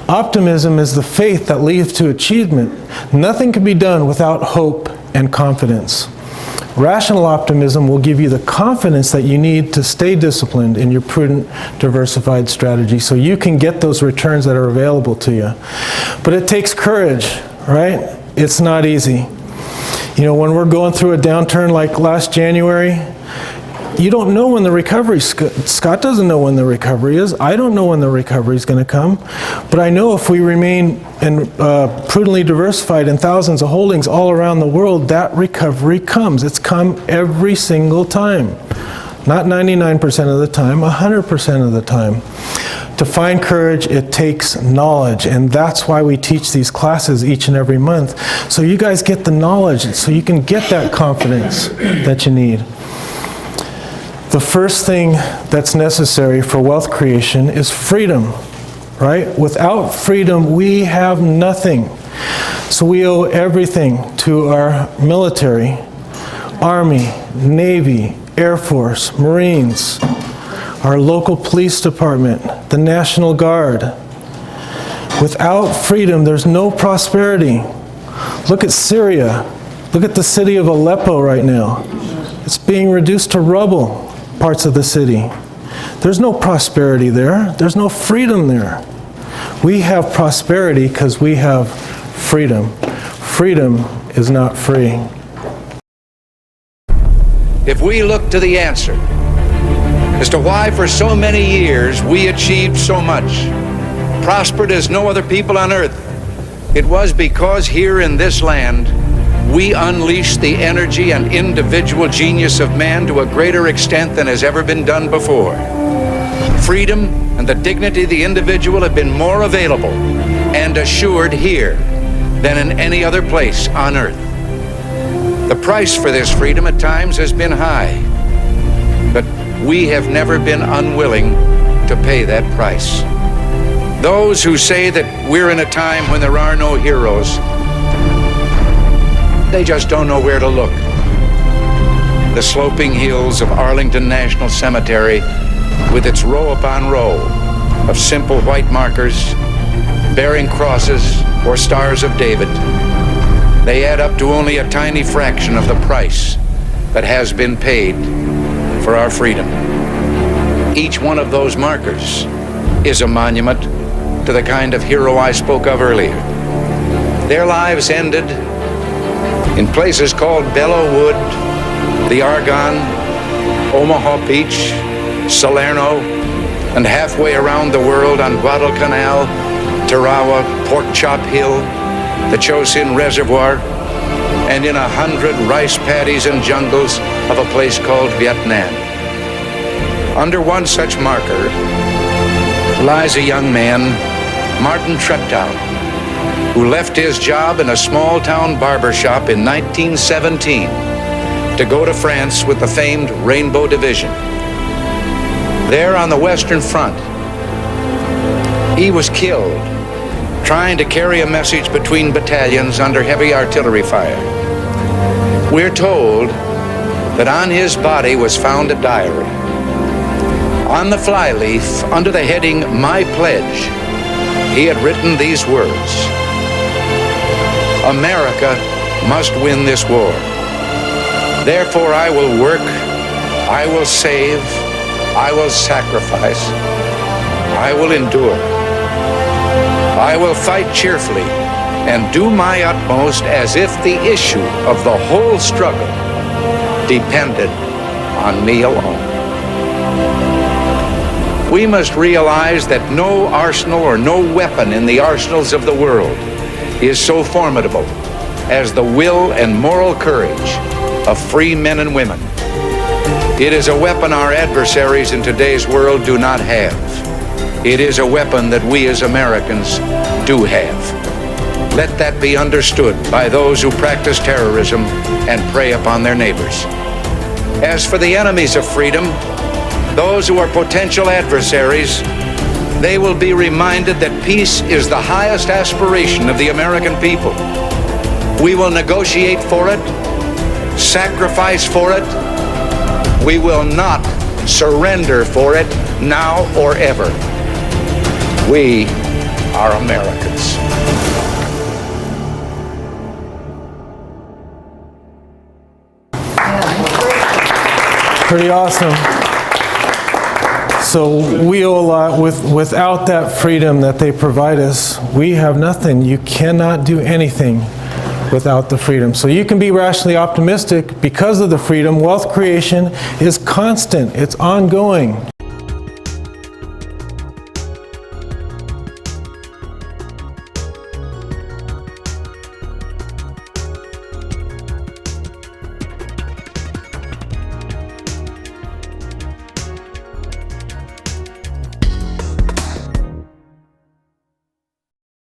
Optimism is the faith that leads to achievement. Nothing can be done without hope and confidence. Rational optimism will give you the confidence that you need to stay disciplined in your prudent, diversified strategy so you can get those returns that are available to you. But it takes courage, right? It's not easy. You know, when we're going through a downturn like last January, you don't know when the recovery, Scott doesn't know when the recovery is. I don't know when the recovery is going to come. But I know if we remain prudently diversified in thousands of holdings all around the world, that recovery comes. It's come every single time. Not 99% of the time, 100% of the time. To find courage, it takes knowledge, and that's why we teach these classes each and every month. So you guys get the knowledge, so you can get that confidence that you need. The first thing that's necessary for wealth creation is freedom, right? Without freedom, we have nothing. So we owe everything to our military, Army, Navy, Air Force, Marines, our local police department, the National Guard. Without freedom, there's no prosperity. Look at Syria. Look at the city of Aleppo right now. It's being reduced to rubble, parts of the city. There's no prosperity there. There's no freedom there. We have prosperity because we have freedom. Freedom is not free. If we look to the answer as to why for so many years we achieved so much, prospered as no other people on earth, it was because here in this land we unleashed the energy and individual genius of man to a greater extent than has ever been done before. Freedom and the dignity of the individual have been more available and assured here than in any other place on earth. The price for this freedom at times has been high, but we have never been unwilling to pay that price. Those who say that we're in a time when there are no heroes, they just don't know where to look. The sloping hills of Arlington National Cemetery, with its row upon row of simple white markers bearing crosses or stars of David, they add up to only a tiny fraction of the price that has been paid for our freedom. Each one of those markers is a monument to the kind of hero I spoke of earlier. Their lives ended in places called Belleau Wood, the Argonne, Omaha Beach, Salerno, and halfway around the world on Guadalcanal, Tarawa, Pork Chop Hill, the Chosin Reservoir, and in 100 rice paddies and jungles of a place called Vietnam. Under one such marker lies a young man, Martin Treptow, who left his job in a small-town barber shop in 1917 to go to France with the famed Rainbow Division. There on the Western Front, he was killed trying to carry a message between battalions under heavy artillery fire. We're told that on his body was found a diary. On the flyleaf, under the heading, "My Pledge," he had written these words: "America must win this war. Therefore I will work, I will save, I will sacrifice, I will endure. I will fight cheerfully and do my utmost as if the issue of the whole struggle depended on me alone." We must realize that no arsenal or no weapon in the arsenals of the world is so formidable as the will and moral courage of free men and women. It is a weapon our adversaries in today's world do not have. It is a weapon that we as Americans do have. Let that be understood by those who practice terrorism and prey upon their neighbors. As for the enemies of freedom, those who are potential adversaries, they will be reminded that peace is the highest aspiration of the American people. We will negotiate for it, sacrifice for it. We will not surrender for it now or ever. We are Americans. Pretty awesome. So we owe a lot. Without that freedom that they provide us, we have nothing. You cannot do anything without the freedom. So you can be rationally optimistic because of the freedom. Wealth creation is constant. It's ongoing.